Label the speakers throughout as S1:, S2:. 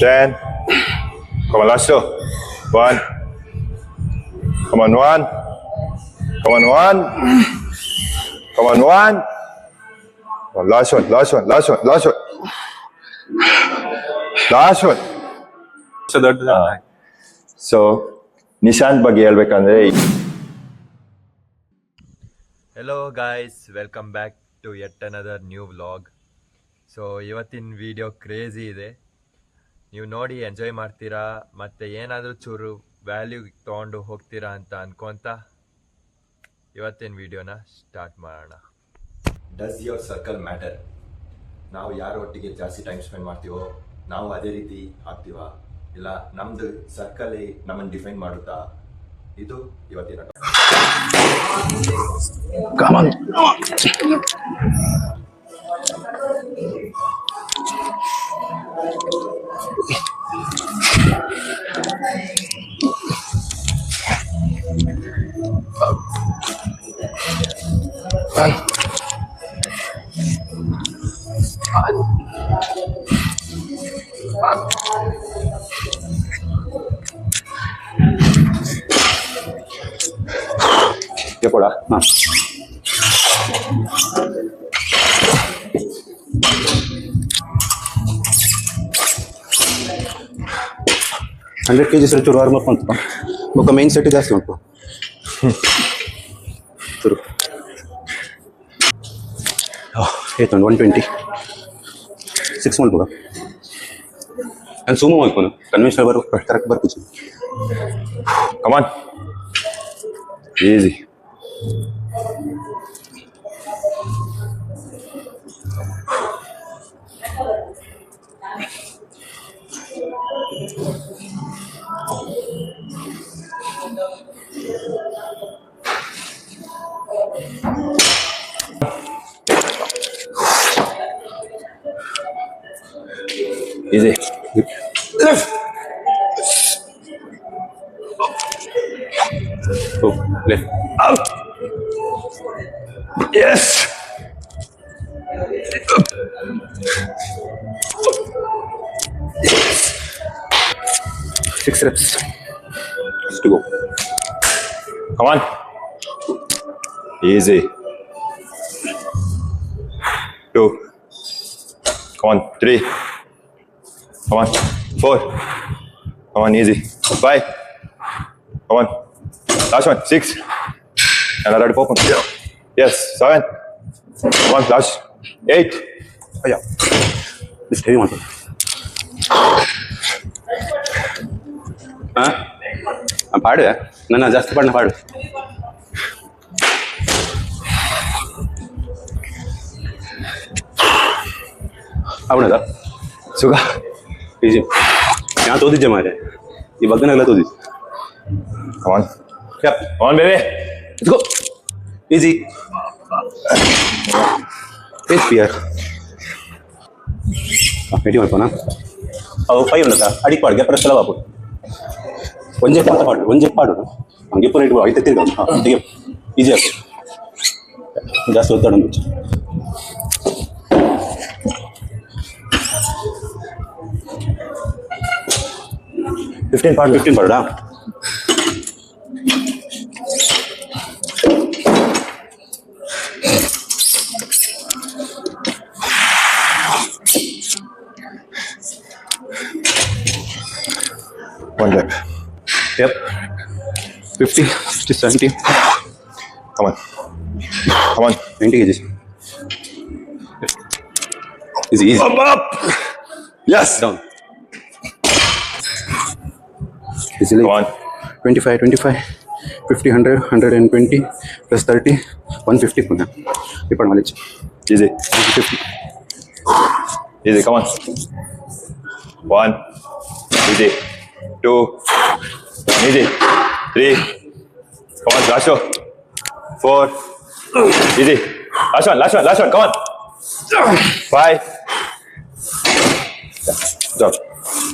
S1: 10. Come on, last two. 1. Come on, 1. Come on, 1. Come on, 1. Last one. Last one. So Nishant ಬಗ್ಗೆ ಹೇಳ್ಬೇಕಂದ್ರೆ,
S2: hello guys, welcome back to yet another new vlog. So ಇವತ್ತಿನ video crazy ಇದೆ, ನೀವು ನೋಡಿ enjoy ಮಾಡ್ತೀರಾ, ಮತ್ತು ಏನಾದರೂ ಚೂರು ವ್ಯಾಲ್ಯೂ ತೊಗೊಂಡು ಹೋಗ್ತೀರಾ ಅಂತ ಅನ್ಕೊತ ಇವತ್ತಿನ ವಿಡಿಯೋನ ಸ್ಟಾರ್ಟ್ ಮಾಡೋಣ. Does your circle matter? ನಾವು ಯಾರೊಟ್ಟಿಗೆ ಜಾಸ್ತಿ ಟೈಮ್ ಸ್ಪೆಂಡ್ ಮಾಡ್ತೀವೋ ನಾವು ಅದೇ ರೀತಿ ಆಗ್ತೀವ, ಇಲ್ಲ ನಮ್ದು ಸರ್ಕಲ್ ನಮ್ಮನ್ನು ಡಿಫೈನ್ ಮಾಡುತ್ತಾ? ಇದು ಇವತ್ತಿನ
S1: ಕೂಡ
S3: ಹಂಡ್ರೆಡ್ ಕೆಜಿ ಸರ್ ಚೂರು ವಾರ್ಮಪ್ ಅಂತ ಬೊಕ್ಕ ಮೇನ್ ಸೆಟ್ ಜಾಸ್ತಿ ಉಂಟು ಚೂರು ಏತುಂಡು 120 6 ಮಲ್ಪುಗ ನಾನು ಸುಮೋ ಮಲ್ಪನು ಕನ್ವೆನ್ಷನಲ್ ಬರೋ correct ಬರ್ಪುಜಿ.
S1: Come on, easy. Easy.
S3: Oh, left.
S1: Out. Yes.
S3: 6 reps. Just to go.
S1: Come on. Easy. 2. Come on. 3. Come on. 4. Come on, easy. 5. Come on. Last one. 6. Another open. Yes. 7. Come on. Last. 8.
S3: Oh, yeah. Just heavy one. ಪಾಡು ನನ್ನ ಜಾಸ್ತಿ ಪಾಡಿನ ಪಾಡು. ಅವನದ ಸುಖ easy ನಾನು ತೋದಿದ್ದೆ ಮಾರೆ, ಈ ಬಗ್ಗನೆಲ್ಲ ತೋದಿದ್ದೆ.
S1: Come on. Yep. Come on, baby.
S3: Let's go. Easy. It's fear. Ready ಮಾಡ್ಕೋಣ. ಅವು 5 ಉಂಟಾ ಅಡಿಗೆ ಪಾಡು ಗ್ಯಾಪ್ ಎಲ್ಲ ಬಾಪು ಒಂಜೆ ಅಂತ ಪಾಡು ಒಂಜೆ ಪಾಡು ಹಂಗೆ ಪೂರ ಇಟ್ಕೊ ಐತೆ ತಿರ್ಗ ತೆಗೆ ಈಜಿ ಆಗ್ತದೆ, ಜಾಸ್ತಿ ಒತ್ತಡ ಮುಂಚೆ. Fifteen ಪಾಡಾ?
S1: One left.
S3: Yep. 50, 60, 70.
S1: Come on. Come on.
S3: 90 kgs. Easy.
S1: Up. Yes.
S3: Down. Easily.
S1: Come on.
S3: 25, 50, 100, 120, plus 30, 150. Repeat knowledge.
S1: Easy.
S3: 150.
S1: Easy. Come on. 1. Easy. 2. Easy. 3. Come on. Last two. 4. Easy. Last one. Come on. 5. Drop.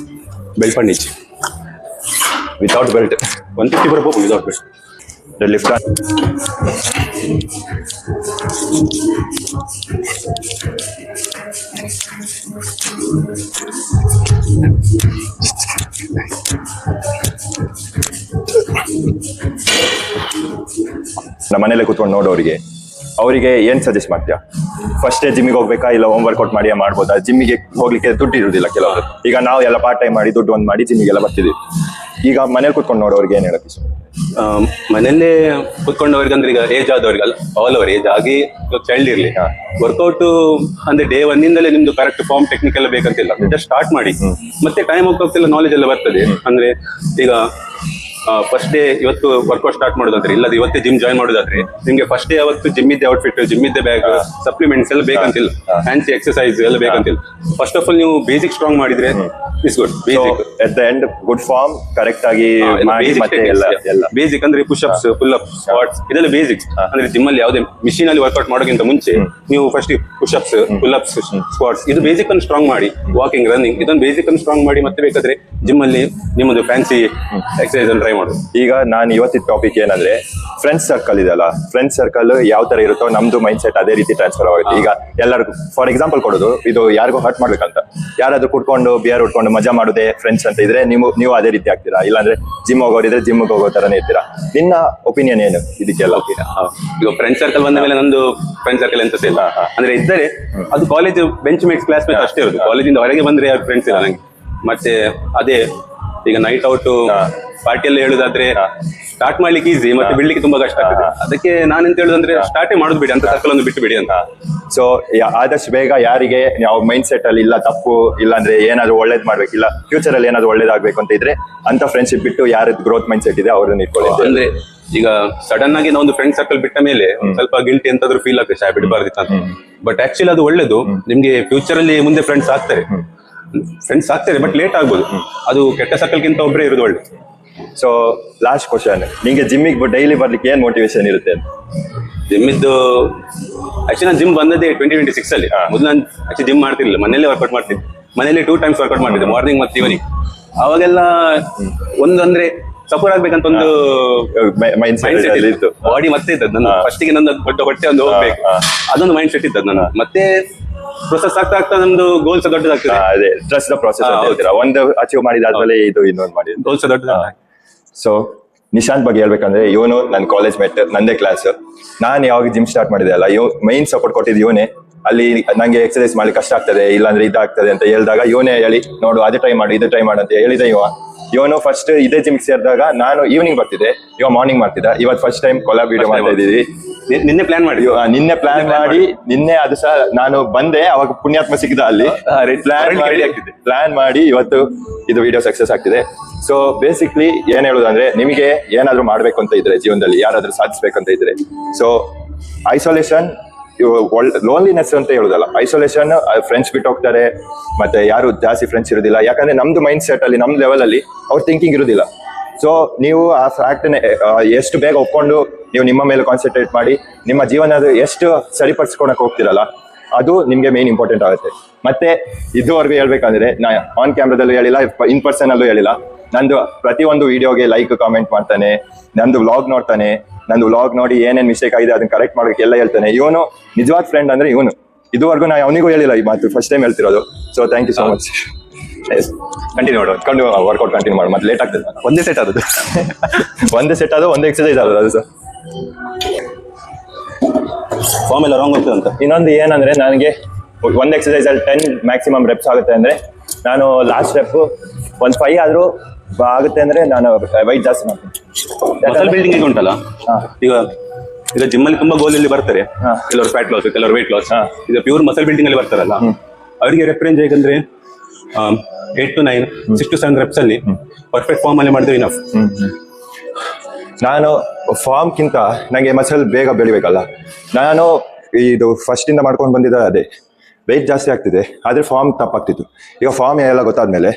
S3: Belt for niche.
S1: Without belt.
S3: 150 for a pop without belt.
S1: The lift on. ನಮ್ಮ ಮನೇಲೆ ಕೂತ್ಕೊಂಡು ನೋಡೋರಿಗೆ ಅವರಿಗೆ ಏನ್ suggest ಮಾಡ್ತೀಯಾ? ಫಸ್ಟೇ ಜಿಮ್ಮಿಗೆ ಹೋಗ್ಬೇಕಾ ಇಲ್ಲ home workout ಮಾಡಿ ಮಾಡ್ಬೋದಾ? ಜಿಮ್ಮಿಗೆ ಹೋಗ್ಲಿಕ್ಕೆ ದುಡ್ಡು ಇರುವುದಿಲ್ಲ ಕೆಲವರು. ಈಗ ನಾವು ಎಲ್ಲ ಪಾರ್ಟ್ ಟೈಮ್ ಮಾಡಿ ದುಡ್ಡು ಒಂದು ಮಾಡಿ ಜಿಮ್ಮಿಗೆಲ್ಲ ಬರ್ತಿದ್ವಿ. ಈಗ ಮನೇಲಿ ಕೂತ್ಕೊಂಡು ನೋಡೋರಿಗೆ ಏನ್ ಹೇಳಕ್ಕೆ?
S3: ಮನೆಯಲ್ಲೇ ಕುತ್ಕೊಂಡವ್ರಿಗೆ ಅಂದ್ರೆ ಈಗ ಏಜ್ ಆದವ್ರಿಗೆ ಅಲ್ಲ, ಆಲ್ ಓವರ್ ಏಜ್ ಆಗಿ ಚೈಲ್ಡ್ ಇರ್ಲಿ, ವರ್ಕೌಟ್ ಅಂದ್ರೆ ಡೇ ಒನ್ನಿಂದಲೇ ನಿಮ್ದು ಕರೆಕ್ಟ್ ಫಾರ್ಮ್ ಟೆಕ್ನಿಕ್ ಎಲ್ಲ ಬೇಕಂತಿಲ್ಲ. ಜಸ್ಟ್ ಸ್ಟಾರ್ಟ್ ಮಾಡಿ, ಮತ್ತೆ ಟೈಮ್ ಹೋಗ್ತಿಲ್ಲ ನಾಲೆಜ್ ಎಲ್ಲ ಬರ್ತದೆ. ಅಂದ್ರೆ ಈಗ ಫಸ್ಟ್ ಡೇ ಇವತ್ತು ವರ್ಕೌಟ್ ಸ್ಟಾರ್ಟ್ ಮಾಡೋದಾದ್ರೆ, ಇಲ್ಲದ ಇವತ್ತೇ ಜಿಮ್ ಜಾಯ್ನ್ ಮಾಡೋದಾದ್ರೆ, ನಿಮ್ಗೆ ಫಸ್ಟ್ ಡೇ ಅವತ್ತು ಜಿಮ್ ಇದ್ದೆ ಔಟ್ಫಿಟ್, ಜಿಮ್ ಇದ್ದೆ ಬ್ಯಾಗ್, ಸಪ್ಲಿಮೆಂಟ್ಸ್ ಎಲ್ಲ ಬೇಕಂತಿಲ್ಲ, ಫ್ಯಾನ್ಸಿ ಎಕ್ಸರ್ಸೈಸ್ ಎಲ್ಲ ಬೇಕಂತಿಲ್ಲ. ಫಸ್ಟ್ ಆಫ್ ಆಲ್ ನೀವು ಬೇಸಿಕ್ ಸ್ಟ್ರಾಂಗ್ ಮಾಡಿದ್ರೆ is good. Basic
S1: at the end good form correct ಆಗಿ
S3: ಬೇಸಿಕ್ ಅಂದ್ರೆ push ups, pull up, squats, ಇದೆಲ್ಲ ಬೇಸಿಕ್ಸ್. ಅಂದ್ರೆ ಜಿಮ್ ಅಲ್ಲಿ ಯಾವುದೇ ಮಿಷಿನ್ ಅಲ್ಲಿ ವರ್ಕೌಟ್ ಮಾಡೋಕ್ಕಿಂತ ಮುಂಚೆ ನೀವು first push ups, full ups, squats, ಇದು ಬೇಸಿಕ್ ಅನ್ನು ಸ್ಟ್ರಾಂಗ್ ಮಾಡಿ, ವಾಕಿಂಗ್, ರನ್ನಿಂಗ್, ಇದನ್ನು ಬೇಸಿಕ್ ಅನ್ನು ಸ್ಟ್ರಾಂಗ್ ಮಾಡಿ ಮತ್ತೆ ಬೇಕಾದ್ರೆ ಜಿಮ್ ಅಲ್ಲಿ ನಿಮ್ಮದು ಫ್ಯಾನ್ಸಿ ಎಕ್ಸರ್ಸೈಸ್ ಅನ್ನು ಟ್ರೈ ಮಾಡೋದು.
S1: ಈಗ ನಾನು ಇವತ್ತಿನ ಟಾಪಿಕ್ ಏನಂದ್ರೆ ಫ್ರೆಂಡ್ಸ್ ಸರ್ಕಲ್ ಇದೆಯಲ್ಲ, ಫ್ರೆಂಡ್ಸ್ ಸರ್ಕಲ್ ಯಾವ ತರ ಇರುತ್ತೋ ನಮ್ದು ಮೈಂಡ್ ಸೆಟ್ ಅದೇ ರೀತಿ ಟ್ರಾನ್ಸ್ಫರ್ ಆಗುತ್ತೆ. ಈಗ ಎಲ್ಲರಿಗೂ ಫಾರ್ ಎಕ್ಸಾಂಪಲ್ ಕೊಡೋದು, ಇದು ಯಾರಿಗೂ ಹರ್ಟ್ ಮಾಡ್ಬೇಕಂತ, ಯಾರಾದ್ರೂ ಕುಟ್ಕೊಂಡು ಬಿಯರ್ ಉಟ್ಕೊಂಡು ಮಜಾ ಮಾಡೋದೇ ಫ್ರೆಂಡ್ಸ್ ಅಂತ ಇದ್ರೆ ನೀವು ಅದೇ ರೀತಿ ಆಗ್ತೀರಾ. ಇಲ್ಲಾಂದ್ರೆ ಜಿಮ್ ಹೋಗೋರಿದ್ರೆ ಜಿಮ್ಗೆ ಹೋಗೋ ತರನೇ ಇರ್ತೀರಾ. ನಿನ್ನ ಒಪಿನಿಯನ್ ಏನು ಇದಕ್ಕೆಲ್ಲ?
S3: ಈಗ ಫ್ರೆಂಡ್ ಸರ್ಕಲ್ ಬಂದ ಮೇಲೆ ನಂದು ಫ್ರೆಂಡ್ ಸರ್ಕಲ್ ಎಂತ ಇಲ್ಲ. ಅಂದ್ರೆ ಇದ್ದರೆ ಅದು college bench mates, class mates ಅಷ್ಟೇ ಇರೋದು. ಕಾಲೇಜಿಂದ ಹೊರಗೆ ಬಂದ್ರೆ ಯಾರು ಫ್ರೆಂಡ್ಸ್ ಇಲ್ಲ ನಂಗೆ. ಮತ್ತೆ ಅದೇ ಈಗ ನೈಟ್ ಔಟ್ ಪಾರ್ಟಿ ಎಲ್ಲ ಹೇಳುದಾದ್ರೆ ಸ್ಟಾರ್ಟ್ ಮಾಡ್ಲಿಕ್ಕೆ ಈಸಿ, ಮತ್ತೆ ಬಿಡ್ಲಿಕ್ಕೆ ತುಂಬಾ ಕಷ್ಟ ಆಗ್ತದೆ. ಅದಕ್ಕೆ ನಾನೆಂತ ಹೇಳುದಂದ್ರೆ ಸ್ಟಾರ್ಟೇ ಮಾಡೋದು ಬಿಡಿ, ಅಂತ ಸರ್ಕಲ್ ಒಂದು ಬಿಟ್ಟು ಬಿಡಿ ಅಂತ.
S1: ಸೊ ಆದಷ್ಟು ಬೇಗ ಯಾರಿಗೆ ಯಾವ ಮೈಂಡ್ ಸೆಟ್ ಅಲ್ಲಿ ಇಲ್ಲ ತಪ್ಪು, ಇಲ್ಲಾಂದ್ರೆ ಏನಾದ್ರು ಒಳ್ಳೇದ್ ಮಾಡ್ಬೇಕಿಲ್ಲ, ಫ್ಯೂಚರ್ ಅಲ್ಲಿ ಏನಾದ್ರು ಒಳ್ಳೇದಾಗ್ಬೇಕು ಅಂತ ಇದ್ರೆ ಅಂತ ಫ್ರೆಂಡ್ಶಿಪ್ ಬಿಟ್ಟು ಯಾರದ್ ಗ್ರೋತ್ ಮೈಂಡ್ ಸೆಟ್ ಇದೆ ಅವ್ರನ್ನ ಇಟ್ಕೊಳ್ಳಿ.
S3: ಅಂದ್ರೆ ಈಗ ಸಡನ್ ಆಗಿ ನಾವು ಒಂದು ಫ್ರೆಂಡ್ ಸರ್ಕಲ್ ಬಿಟ್ಟ ಮೇಲೆ ಸ್ವಲ್ಪ ಗಿಲ್ಟಿ ಎಂತಾದ್ರೂ ಫೀಲ್ ಆಗ್ತದೆ, ಬಿಡಬಾರ್ದಿತ್ತು ಅಂತ. ಬಟ್ ಆಕ್ಚುಲಿ ಅದು ಒಳ್ಳೇದು. ನಿಮ್ಗೆ ಫ್ಯೂಚರ್ ಅಲ್ಲಿ ಮುಂದೆ ಫ್ರೆಂಡ್ಸ್ ಆಗ್ತಾರೆ ಬಟ್ ಲೇಟ್ ಆಗ್ಬೋದು. ಅದು ಕೆಟ್ಟ ಸರ್ಕಲ್ಗಿಂತ ಒಬ್ಬರೇ ಇರೋದು ಒಳ್ಳೆ.
S1: ಸೊ ಲಾಸ್ಟ್ ಕ್ವಶನ್, ನಿಂಗೆ ಜಿಮ್ಮಿಗೆ ಡೈಲಿ ಬರ್ಲಿಕ್ಕೆ ಏನ್ ಮೋಟಿವೇಶನ್ ಇರುತ್ತೆ ಅಂತ?
S3: ಜಿಮ್ಮಿದ್ದು ಆಕ್ಚುಲಿ ನಾನು ಜಿಮ್ ಬಂದದ್ದೇ 2026 ಅಲ್ಲಿ. ಮೊದಲು ನಾನು ಆಕ್ಚುಲಿ ಜಿಮ್ ಮಾಡ್ತಿರ್ಲಿಲ್ಲ, ಮನೇಲೆ ವರ್ಕೌಟ್ ಮಾಡ್ತಿದ್ದೆ. ಮನೇಲಿ 2 times ವರ್ಕೌಟ್ ಮಾಡ್ತಿದ್ದೆ, ಮಾರ್ನಿಂಗ್ ಮತ್ತೆ ಈವ್ನಿಂಗ್. ಅವಾಗೆಲ್ಲ ಒಂದು ಅಂದ್ರೆ ಸಪೋರ್ಟ್ ಆಗ್ಬೇಕಂತ ಒಂದು ಮೈಂಡ್ ಸೆಟ್ ಇತ್ತು, ಬಾಡಿ ಮತ್ತೆ ಇದ್ದದ್ದು. ನನ್ನ ಫಸ್ಟಿಗೆ ನನ್ನ ಹೊಟ್ಟೆ ಒಂದು ಹೋಗ್ಬೇಕು, ಅದೊಂದು ಮೈಂಡ್ ಸೆಟ್ ಇದ್ದದ್ದು ನನ್ನ. ಮತ್ತೆ ಪ್ರೊಸೆಸ್ ಆಗ್ತಾ ನಮ್ದು ಗೋಲ್ಸ್ ದೊಡ್ಡದಾಗ್ತದೆ.
S1: ಅದೇ ಟ್ರಸ್ಟ್ ದ ಪ್ರೊಸೆಸ್ ಅಂತ ಒಂದು ಅಚೀವ್ ಮಾಡಿದಾದ್ಮೇಲೆ ಇದು ಇನ್ನೊಂದು ಮಾಡಿ
S3: ಗೋಲ್ಸ್ ದೊಡ್ಡದಾಗ.
S1: ಸೊ ನಿಶಾಂತ್ ಬಗ್ಗೆ ಹೇಳ್ಬೇಕಂದ್ರೆ, ಇವನು ನನ್ನ ಕಾಲೇಜ್ ಮೇಟ್, ನಂದೇ ಕ್ಲಾಸ್. ನಾನು ಯಾವಾಗ ಜಿಮ್ ಸ್ಟಾರ್ಟ್ ಮಾಡಿದೆ ಅಲ್ಲ, ಮೈನ್ ಸಪೋರ್ಟ್ ಕೊಟ್ಟಿದ್ದು ಇವನೇ. ಅಲ್ಲಿ ನಂಗೆ ಎಕ್ಸರ್ಸೈಸ್ ಮಾಡ್ಲಿಕ್ಕೆ ಕಷ್ಟ ಆಗ್ತದೆ, ಇಲ್ಲಾಂದ್ರೆ ಇದಾಗ್ತದೆ ಅಂತ ಹೇಳಿದಾಗ ಇವನೇ ಹೇಳಿ, ನೋಡು ಅದು ಟ್ರೈ ಮಾಡು, ಇದು ಟ್ರೈ ಮಾಡು ಅಂತ ಹೇಳಿದೆ. ಇವನು ಫಸ್ಟ್ ಇದೇ ಜಿಮ್ ಸೇರಿದಾಗ ನಾನು ಈವ್ನಿಂಗ್ ಬರ್ತಿದ್ದೆ, ಇವಾಗ ಮಾರ್ನಿಂಗ್ ಮಾಡ್ತಿದ್ದ. ಇವತ್ತು ಫಸ್ಟ್ ಟೈಮ್ ಕೊಲಾಬ್ ವಿಡಿಯೋ ಮಾಡ್ತಾ ಇದ್ದೀವಿ.
S3: ನಿನ್ನೆ ಪ್ಲಾನ್ ಮಾಡಿ
S1: ನಿನ್ನೆ ಅದು ಸಹ ನಾನು ಬಂದೆ, ಅವಾಗ ಪುಣ್ಯಾತ್ಮ ಸಿಕ್ಕಿದ ಅಲ್ಲಿ. ಪ್ಲಾನ್ ಮಾಡಿ ಇವತ್ತು ಇದು ವಿಡಿಯೋ ಸಕ್ಸಸ್ ಆಗ್ತಿದೆ. ಸೊ ಬೇಸಿಕ್ಲಿ ಏನ್ ಹೇಳುದಂದ್ರೆ, ನಿಮಗೆ ಏನಾದ್ರು ಮಾಡ್ಬೇಕು ಅಂತ ಇದ್ರೆ ಜೀವನದಲ್ಲಿ, ಯಾರಾದ್ರೂ ಸಾಧಿಸ್ಬೇಕಂತ ಇದ್ರೆ, ಸೊ ಐಸೋಲೇಷನ್, ಲೋನ್ಲಿನೆಸ್ ಅಂತ ಹೇಳುದಲ್ಲ, ಐಸೋಲೇಷನ್, ಫ್ರೆಂಡ್ಸ್ ಬಿಟ್ಟು ಹೋಗ್ತಾರೆ, ಮತ್ತೆ ಯಾರು ಜಾಸ್ತಿ ಫ್ರೆಂಡ್ಸ್ ಇರೋದಿಲ್ಲ. ಯಾಕಂದ್ರೆ ನಮ್ದು ಮೈಂಡ್ ಸೆಟ್ ಅಲ್ಲಿ, ನಮ್ ಲೆವೆಲ್ ಅಲ್ಲಿ ಅವ್ರ ಥಿಂಕಿಂಗ್ ಇರುದಿಲ್ಲ. ಸೊ ನೀವು ಆ ಫ್ಯಾಕ್ಟ್ ಎಷ್ಟು ಬೇಗ ಒಪ್ಕೊಂಡು ನೀವು ನಿಮ್ಮ ಮೇಲೆ ಕಾನ್ಸಂಟ್ರೇಟ್ ಮಾಡಿ ನಿಮ್ಮ ಜೀವನ ಎಷ್ಟು ಸರಿಪಡಿಸ್ಕೊಳಕ್ ಹೋಗ್ತಿರಲ್ಲ, ಅದು ನಿಮ್ಗೆ ಮೇನ್ ಇಂಪಾರ್ಟೆಂಟ್ ಆಗುತ್ತೆ. ಮತ್ತೆ ಇದುವರೆಗೂ ಹೇಳ್ಬೇಕಂದ್ರೆ, ನಾ ಆನ್ ಕ್ಯಾಮ್ರಾದಲ್ಲೂ ಹೇಳಿಲ್ಲ, ಇನ್ ಪರ್ಸನ್ ಅಲ್ಲೂ ಹೇಳಿಲ್ಲ, ನಂದು ಪ್ರತಿಯೊಂದು ವಿಡಿಯೋಗೆ ಲೈಕ್ ಕಾಮೆಂಟ್ ಮಾಡ್ತಾನೆ, ನಂದು ವ್ಲಾಗ್ ನೋಡ್ತಾನೆ, ನಂದು ವ್ಲಾಗ್ ನೋಡಿ ಏನೇನ್ ಮಿಸ್ಟೇಕ್ ಆಗಿದೆ ಅದನ್ನ ಕರೆಕ್ಟ್ ಮಾಡೋಕೆ ಎಲ್ಲ ಹೇಳ್ತಾನೆ. ಇವನು ನಿಜವಾದ ಫ್ರೆಂಡ್ ಅಂದ್ರೆ ಇವನು. ಇದುವರೆಗೂ ನಾ ಅವನಿಗೂ ಹೇಳಿಲ್ಲ ಈ ಮಾತು, ಫಸ್ಟ್ ಟೈಮ್ ಹೇಳ್ತಿರೋದು. So thank you so much. Continue workout continue ಮಾಡು, ಮತ್ತೆ ಲೇಟ್ ಆಗ್ತದೆ.
S3: ಒಂದೇ ಸೆಟ್ ಆದದ್ದು
S1: ಒಂದೇ ಸೆಟ್ ಆದದ್ದು, ಒಂದೇ ಎಕ್ಸರ್ಸೈಸ್ ಆದದ್ದು, ಅದು ಸರ್
S3: ಫಾರ್ಮ್ ಎಲ್ಲ ರಾಂಗ್ ಆಗ್ತದೆ ಅಂತ.
S1: ಇನ್ನೊಂದು ಏನಂದ್ರೆ, ನನಗೆ ಒಂದು ಎಕ್ಸರ್ಸೈಸ್ ಅಲ್ಲಿ 10 ಮ್ಯಾಕ್ಸಿಮಮ್ ರೆಪ್ಸ್ ಆಗುತ್ತೆ ಅಂದ್ರೆ, ನಾನು ಲಾಸ್ಟ್ ರೆಪ್ ಒಂದು 5 ಆದ್ರೂ ಆಗುತ್ತೆ ಅಂದ್ರೆ ನಾನು ವೈಟ್ ಜಾಸ್ತಿ ಮಾಡ್ತೀನಿ.
S3: ಮಸಲ್ ಬಿಲ್ಡಿಂಗ್ ಈಗ ಉಂಟಲ್ಲ, ಈಗ ಜಿಮ್ ಅಲ್ಲಿ ತುಂಬಾ ಗೋಲ್ ಅಲ್ಲಿ ಬರ್ತಾರೆ, ಕೆಲವರು ಫ್ಯಾಟ್ ಲಾಸ್, ಕೆಲವರು weight ಲಾಸ್. ಈಗ ಪ್ಯೂರ್ ಮಸಲ್ ಬಿಲ್ಡಿಂಗ್ ಅಲ್ಲಿ ಬರ್ತಾರಲ್ಲ, ಅವರಿಗೆ ರೆಫರೆನ್ಸ್ ಹೇಗಂದ್ರೆ 8 to 9, 6 to 7 reps ಅಲ್ಲಿ ಪರ್ಫೆಕ್ಟ್ ಫಾರ್ಮ್ ಅಲ್ಲಿ ಮಾಡಿದ್ರೆ ಇನಫ್.
S1: ನಾನು ಫಾರ್ಮ್ಗಿಂತ ನನಗೆ ಮಸಲ್ ಬೇಗ ಬೆಳಿಬೇಕಲ್ಲ, ನಾನು ಇದು ಫಸ್ಟ್ ಇಂದ ಮಾಡ್ಕೊಂಡು ಬಂದಿದ್ದ ಅದೇ ವೆಯ್ಟ್ ಜಾಸ್ತಿ ಆಗ್ತಿದೆ, ಆದ್ರೆ ಫಾರ್ಮ್ ತಪ್ಪಾಗ್ತಿತ್ತು. ಈಗ ಫಾರ್ಮ್ ಎಲ್ಲ ಗೊತ್ತಾದ್ಮೇಲೆ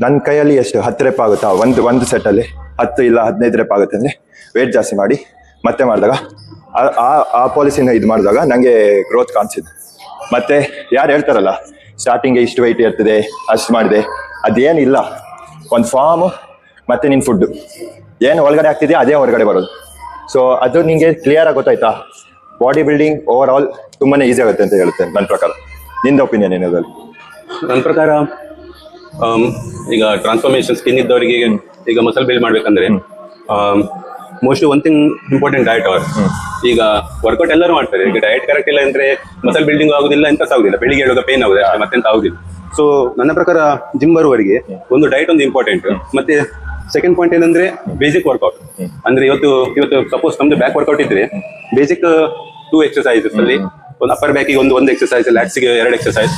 S1: ನನ್ನ ಕೈಯಲ್ಲಿ ಎಷ್ಟು 10 ರೆಪ್ ಆಗುತ್ತಾ, ಒಂದು ಸೆಟ್ಟಲ್ಲಿ 10 ಇಲ್ಲ 15 ರೆಪ್ ಆಗುತ್ತೆ ಅಂದರೆ ವೆಯ್ಟ್ ಜಾಸ್ತಿ ಮಾಡಿ ಮತ್ತೆ ಮಾಡಿದಾಗ ಆ ಪಾಲಿಸಿನ ಇದು ಮಾಡಿದಾಗ ನನಗೆ ಗ್ರೋತ್ ಕಾಣಿಸಿದ್ದು. ಮತ್ತೆ ಯಾರು ಹೇಳ್ತಾರಲ್ಲ ಸ್ಟಾರ್ಟಿಂಗ್ಗೆ ಇಷ್ಟು ವೆಯ್ಟ್ ಇರ್ತದೆ, ಅಷ್ಟು ಮಾಡಿದೆ, ಅದೇನಿಲ್ಲ. ಒಂದು ಫಾರ್ಮ್ ಮತ್ತು ನಿನ್ನ ಫುಡ್ಡು ಏನು ಒಳಗಡೆ ಆಗ್ತಿದೆಯಾ ಅದೇ ಹೊರಗಡೆ ಬರೋದು. ಸೊ ಅದು ನಿಮಗೆ ಕ್ಲಿಯರ್ ಆಗಿ ಗೊತ್ತಾಯ್ತಾ, ಬಾಡಿ ಬಿಲ್ಡಿಂಗ್ ಓವರ್ ಆಲ್ ತುಂಬಾ ಈಸಿ ಆಗುತ್ತೆ ಅಂತ ಹೇಳುತ್ತೆ ನನ್ನ ಪ್ರಕಾರ. ನಿಂದ ಒಪಿನಿಯನ್ ಏನದಲ್ಲಿ?
S3: ನನ್ನ ಪ್ರಕಾರ ಈಗ ಟ್ರಾನ್ಸ್ಫಾರ್ಮೇಶನ್ ಸ್ಕಿನ್ ಇದ್ದವರಿಗೆ ಈಗ ಮಸಲ್ ಬಿಲ್ಡ್ ಮಾಡ್ಬೇಕಂದ್ರೆ mostly one thing important diet ಅವರ್. ಈಗ ವರ್ಕೌಟ್ ಎಲ್ಲರೂ ಮಾಡ್ತಾರೆ, ಈಗ ಡಯಟ್ ಕರೆಕ್ಟ್ ಇಲ್ಲ ಅಂದ್ರೆ ಮಸಲ್ ಬಿಲ್ಡಿಂಗ್ ಆಗುದಿಲ್ಲ, ಎಂತ ಆಗುದಿಲ್ಲ, ಬೆಳಿಗ್ಗೆ ಹೇಳುವಾಗ ಪೇನ್ ಆಗುದಿಲ್ಲ ಅಷ್ಟೇ, ಮತ್ತೆಂತ ಆಗುದಿಲ್ಲ. ಸೊ ನನ್ನ ಪ್ರಕಾರ ಜಿಮ್ ಬರುವವರಿಗೆ ಒಂದು ಡಯಟ್ ಒಂದು ಇಂಪಾರ್ಟೆಂಟ್. ಮತ್ತೆ ಸೆಕೆಂಡ್ ಪಾಯಿಂಟ್ ಏನಂದ್ರೆ ಬೇಸಿಕ್ ವರ್ಕೌಟ್. ಅಂದ್ರೆ ಇವತ್ತು ಸಪೋಸ್ ನಮ್ದು ಬ್ಯಾಕ್ ವರ್ಕೌಟ್ ಇದ್ರೆ ಬೇಸಿಕ್ 2 ಎಕ್ಸರ್ಸೈಸಸ್ ಅಲ್ಲಿ ಒಂದು ಅಪ್ಪರ್ ಬ್ಯಾಕಿಗೆ ಒಂದು ಎಕ್ಸರ್ಸೈಸ್, ಲ್ಯಾಟ್ಸ್ಗೆ 2 ಎಕ್ಸರ್ಸೈಸ್,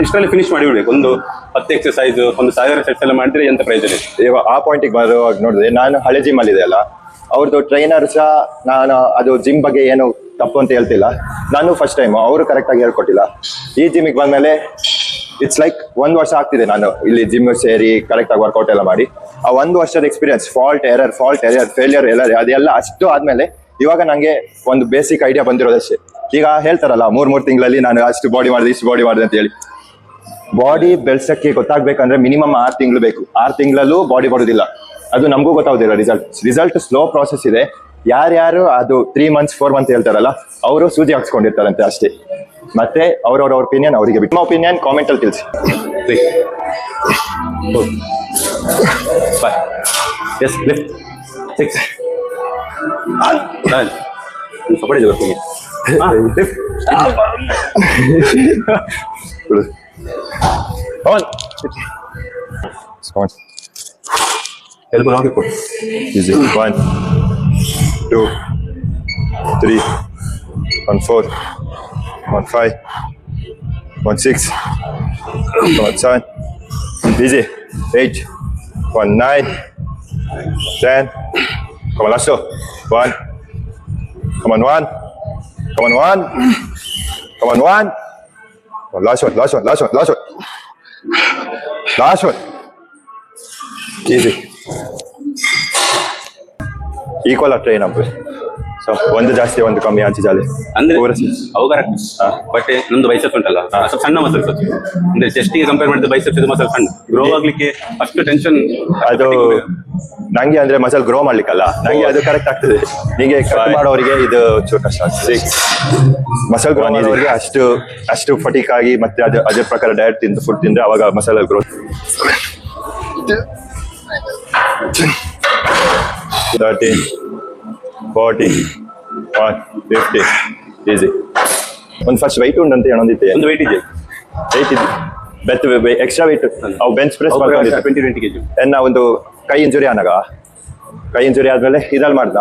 S3: ಇಷ್ಟರಲ್ಲಿ ಫಿನಿಶ್ ಮಾಡಿಬಿಡ್ಬೇಕು. ಒಂದು 10 ಎಕ್ಸರ್ಸೈಸ್, ಒಂದು 1000 ಸೆಟ್ಸ್ ಎಲ್ಲ ಮಾಡಿದ್ರೆ ಎಂತ ಪ್ರಯೋಜನ ಇದೆ.
S1: ಇವಾಗ ಆ ಪಾಯಿಂಟಿಗೆ ಬರುವಾಗ ನೋಡಿದ್ರೆ, ನಾನು ಹಳೆ ಜಿಮ್ ಅಲ್ಲಿ ಇದೆ ಅಲ್ಲ, ಅವ್ರದ್ದು ಟ್ರೈನರ್ ಸಹ ನಾನು ಅದು ಜಿಮ್ ಬಗ್ಗೆ ಏನು ತಪ್ಪು ಅಂತ ಹೇಳ್ತಿಲ್ಲ, ನಾನು ಫಸ್ಟ್ ಟೈಮ್ ಅವರು ಕರೆಕ್ಟಾಗಿ ಹೇಳ್ಕೊಟ್ಟಿಲ್ಲ. ಈ ಜಿಮ್ಮಿಗೆ ಬಂದಮೇಲೆ ಇಟ್ಸ್ ಲೈಕ್ 1 ವರ್ಷ ಆಗ್ತಿದೆ ನಾನು ಇಲ್ಲಿ ಜಿಮ್ ಸೇರಿ ಕರೆಕ್ಟಾಗಿ ವರ್ಕೌಟ್ ಎಲ್ಲ ಮಾಡಿ. ಆ 1 ವರ್ಷದ ಎಕ್ಸ್ಪೀರಿಯನ್ಸ್, ಫಾಲ್ಟ್ ಎರರ್ ಫೇಲಿಯರ್ ಎಲ್ಲ ಅದೆಲ್ಲ ಅಷ್ಟು ಆದ್ಮೇಲೆ ಇವಾಗ ನಂಗೆ ಒಂದು ಬೇಸಿಕ್ ಐಡಿಯಾ ಬಂದಿರೋದಷ್ಟೇ. ಈಗ ಹೇಳ್ತಾರಲ್ಲ 3 ತಿಂಗಳಲ್ಲಿ ನಾನು ಅಷ್ಟು ಬಾಡಿ ಮಾಡಿದೆ, ಇಷ್ಟು ಬಾಡಿ ಮಾಡಿದೆ ಅಂತ ಹೇಳಿ. ಬಾಡಿ ಬೆಳ್ಸಕ್ಕೆ ಗೊತ್ತಾಗ್ಬೇಕಂದ್ರೆ ಮಿನಿಮಮ್ 6 ತಿಂಗಳು ಬೇಕು. 6 ತಿಂಗಳಲ್ಲೂ ಬಾಡಿ ಬರೋದಿಲ್ಲ, ಅದು ನಮಗೂ ಗೊತ್ತಾಗೋದಿಲ್ಲ. ರಿಸಲ್ಟ್ ಸ್ಲೋ ಪ್ರಾಸೆಸ್ ಇದೆ. ಯಾರ್ಯಾರು ಅದು 3 months 4 months ಹೇಳ್ತಾರಲ್ಲ, ಅವರು ಸೂಜಿ ಹಾಕ್ಸ್ಕೊಂಡಿರ್ತಾರಂತೆ ಅಷ್ಟೇ. ಮತ್ತೆ ಅವ್ರವ್ರ ಒಪಿನಿಯನ್ ಅವರಿಗೆ ಬಿಟ್ಟು. ನಿಮ್ಮ ಒಪಿನಿಯನ್ ಕಾಮೆಂಟ್ ಅಲ್ಲಿ ತಿಳಿಸಿ.
S3: ಸಪೋರ್ಟ್ ಇದೆ ಬರ್ತೀನಿ. ಎಲ್ಬೋ ಹಾಕಿ ಕೊಡು.
S1: Easy. 1, 2, 3, 1, 4, 1, 5, 1, 6, 1, 7. Easy. 8, 1, 9, 10. Come on, last 1. Come on, 1. Come on, 1. Come on, 1. Last one. Easy. Equal ಆ ಟ್ರೈನ್ ಅಪ್ಪ. ಸೊ ಒಂದು ಜಾಸ್ತಿ ಒಂದು ಕಮ್ಮಿ ಆಚೆ ಜಾಲಿ
S3: ಅಂದ್ರೆ ಅವು ಕರೆಕ್ಟ್. ಬಟ್ ನಮ್ದು ಬೈಸೆಪ್ಸ್ ಉಂಟಲ್ಲ, ಸ್ವಲ್ಪ ಸಣ್ಣ ಮಸಲ್ಸ್ ಅಂದ್ರೆ ಚೆಸ್ಟಿಗೆ ಕಂಪೇರ್ ಮಾಡಿದ್ರೆ ಬೈಸೆಪ್ಸ್ ಇದು ಮಸಲ್ ಸಣ್ಣ. ಗ್ರೋ ಆಗ್ಲಿಕ್ಕೆ ಅಷ್ಟು ಟೆನ್ಷನ್
S1: ಅದು ನಂಗೆ ಅಂದ್ರೆ ಮಸಲ್ ಗ್ರೋ ಮಾಡ್ಲಿಕ್ಕಲ್ಲ, ನಂಗೆ ಅದು ಕರೆಕ್ಟ್ ಆಗ್ತದೆ. ನಿಮಗೆ ಕಟ್ ಮಾಡೋರಿಗೆ ಇದು ಚೂರು ಕಷ್ಟ ಆಗ್ತದೆ. ಮಸಲ್ ಗ್ರೋ ಮಾಡೋರಿಗೆ ಅಷ್ಟು ಫಟಿಕ್ ಆಗಿ ಮತ್ತೆ ಅದೇ ಪ್ರಕಾರ ಡಯಟ್ ಫುಡ್ ತಿಂದ್ರೆ ಅವಾಗ ಮಸಲ್ ಗ್ರೋತ್. 13, 40, 50. ಈಸಿ. ಒಂದು ಫಸ್ಟ್ ವೈಟ್ ಉಂಟು ಅಂತ ಹೇಳೋದಿತ್ತೆ.
S3: ಒಂದು ವೆಯ್ಟ್ ಇದೆ,
S1: ಬೆತ್ ಎಕ್ಸ್ಟ್ರಾ ವೆಯ್ಟ್ ಅವು ಬೆಂಚ್ ಪ್ರೆಸ್
S3: 20 kg.
S1: ಎನ್ನ ಒಂದು ಕೈ ಇಂಜುರಿ ಆನಾಗ, ಕೈ ಇಂಜುರಿ ಆದ್ಮೇಲೆ ಇದಲ್ಲಿ ಮಾಡ್ದ,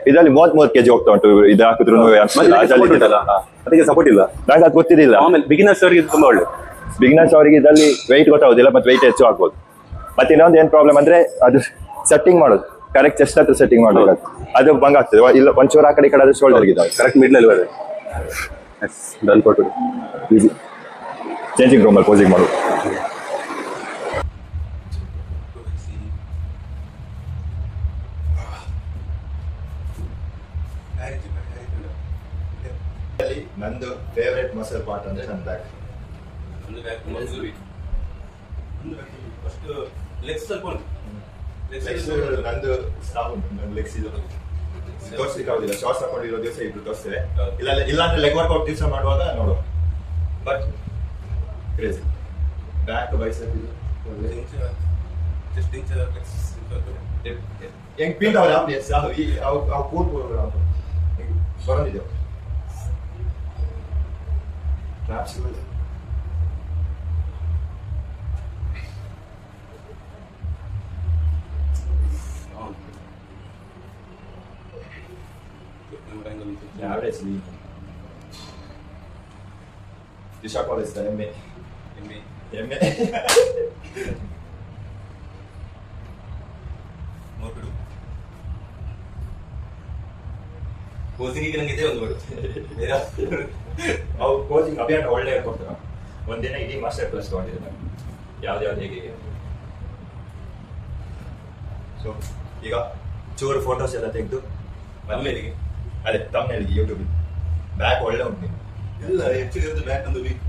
S1: ಇದರಲ್ಲಿ 33 kg ಹೋಗ್ತಾ ಉಂಟು. ಇದು ಹಾಕಿದ್ರು
S3: ಅದಕ್ಕೆ ಸಪೋರ್ಟ್ ಇಲ್ಲ,
S1: ನಂಗೆ ಅದು ಗೊತ್ತಿದ್ದಿಲ್ಲ.
S3: ಆಮೇಲೆ ಬಿಗಿನರ್ಸ್ ಅವರಿಗೆ ತುಂಬಾ ಒಳ್ಳೆ.
S1: ಬಿಗಿನರ್ಸ್ ಅವರಿಗೆ ಇದರಲ್ಲಿ ವೆಯ್ಟ್ ಗೊತ್ತಾಗೋದಿಲ್ಲ, ಮತ್ತೆ ವೆಯ್ಟ್ ಹೆಚ್ಚು ಆಗ್ಬೋದು. ಮತ್ತೆ ಇನ್ನೊಂದು ಏನು ಪ್ರಾಬ್ಲಮ್ ಅಂದ್ರೆ ಅದು ಸೆಟ್ಟಿಂಗ್ ಮಾಡೋದು ಕರೆಕ್ಟ್, ಚೆಸ್ಟ್ ಹತ್ರ ಸೆಟ್ಟಿಂಗ್ ಮಾಡಬೇಕು, ಅದು ಭಂಗ ಆಗ್ತದೆ. ಇಲ್ಲ ಒಂಚೂರು ಆ ಕಡೆ ಈ ಕಡೆ ಆದ್ರೆ ಶೋಲ್ಡರ್ ಇದ್ದಾವೆ
S3: ಕರೆಕ್ಟ್ ಮಿಡ್ಲಲ್ಲಿ ಬರ್ತದೆ. ಡನ್ ಕೊಟ್ಟು
S1: ಈಸಿ. ಚೇಂಜಿಂಗ್ ರೂಮಲ್ಲಿ ಪೋಸಿಂಗ್ ಮಾಡೋದು. ನಂದು ಫೇವ್ರೆಟ್ ಮಸಲ್ ಪಾರ್ಟ್ ಅಂದ್ರೆ ನನ್ನ ಬ್ಯಾಕ್. ನಂದು ಸ್ಟಾಪ್ ಉಂಟು, ನನ್ನ ಲೆಗ್ಸ್ ಇದು ತೋರಿಸ್ಲಿಕ್ಕೆ ಆಗುದಿಲ್ಲ. ಶಾರ್ಟ್ಸ್ ಹಾಕೊಂಡಿರೋ ದಿವಸ ಇಬ್ರು ತೋರಿಸ್ತೇವೆ, ಇಲ್ಲಾಂದ್ರೆ ಲೆಗ್ ವರ್ಕೌಟ್ ದಿವಸ ಮಾಡುವಾಗ ನೋಡುವ. ಬಟ್ ಕ್ರೇಜಿ ಬ್ಯಾಕ್ ಬೈಸೆಪ್ ಇದು ಹೆಂಗ್ ಪಿಂಡ್ ಅವ್ರ ಅವು ಕೂರ್ ಬರೋದಿದ್ದೇವೆ traps. Average lean. Disha college da MA.
S3: More to do. Coaching ಈಗ ನಂಗೆ ಇದೆ ಒಂದು ಬರುತ್ತೆ.
S1: ಅವು ಕೋಚಿಂಗ್ ಅಭಿಯಾನ ಒಳ್ಳೆ ಹೇಳ್ಕೊಡ್ತಾರೆ. ಒಂದಿನ ಇಡೀ ಮಾಸ್ಟರ್ ಕ್ಲಾಸ್ ತಗೊಂಡಿದ್ದೆ ಯಾವ್ದು ಹೇಗೆ. ಸೊ ಈಗ ಚೂರು ಫೋಟೋಸ್ ಎಲ್ಲ ತೆಗೆದು
S3: ಮನೇಲಿಗೆ
S1: ಅದೇ ತಮ್ಮನೇಲಿಗೆ ಯೂಟ್ಯೂಬ್ ಬ್ಯಾಕ್ ಒಳ್ಳೆ ಉಂಟು.
S3: ಎಲ್ಲ ಹೆಚ್ಚಿಗೆ ಇರೋದು ಬ್ಯಾಕ್ ಒಂದು ವೀಕ್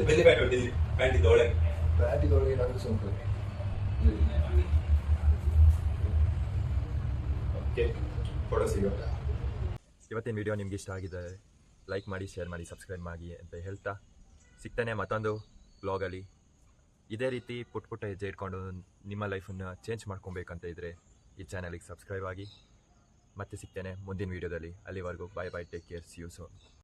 S3: ಬೆಲ್ಲಿ ಬ್ಯಾಟ್ ಹೊಟ್ಟಿದ್ವಿ ಪ್ಯಾಂಟ್ ಇದ್ದ ಒಳಗೆ
S1: ಬ್ಯಾಟ್ ಇದೊಳಗೆ ಏನಾದರೂ ಸಹ ಉಂಟು. ಓಕೆ ಫೋಟೋಸ್ ಈಗ. ಇವತ್ತಿನ ವಿಡಿಯೋ ನಿಮ್ಗೆ ಇಷ್ಟ ಆಗಿದೆ ಲೈಕ್ ಮಾಡಿ, ಶೇರ್ ಮಾಡಿ, ಸಬ್ಸ್ಕ್ರೈಬ್ ಮಾಡಿ ಅಂತ ಹೇಳ್ತಾ
S2: ಸಿಗ್ತಾನೆ ಮತ್ತೊಂದು ವ್ಲಾಗಲ್ಲಿ. ಇದೇ ರೀತಿ ಪುಟ್ಟ ಪುಟ್ಟ ಹೆಜ್ಜೆ ಇಟ್ಕೊಂಡು ನಿಮ್ಮ ಲೈಫನ್ನು ಚೇಂಜ್ ಮಾಡ್ಕೊಬೇಕಂತ ಇದ್ದರೆ ಈ ಚಾನಲಿಗೆ ಸಬ್ಸ್ಕ್ರೈಬ್ ಆಗಿ. ಮತ್ತೆ ಸಿಗ್ತೇನೆ ಮುಂದಿನ ವೀಡಿಯೋದಲ್ಲಿ. ಅಲ್ಲಿವರೆಗೂ bye bye, take care, see you soon.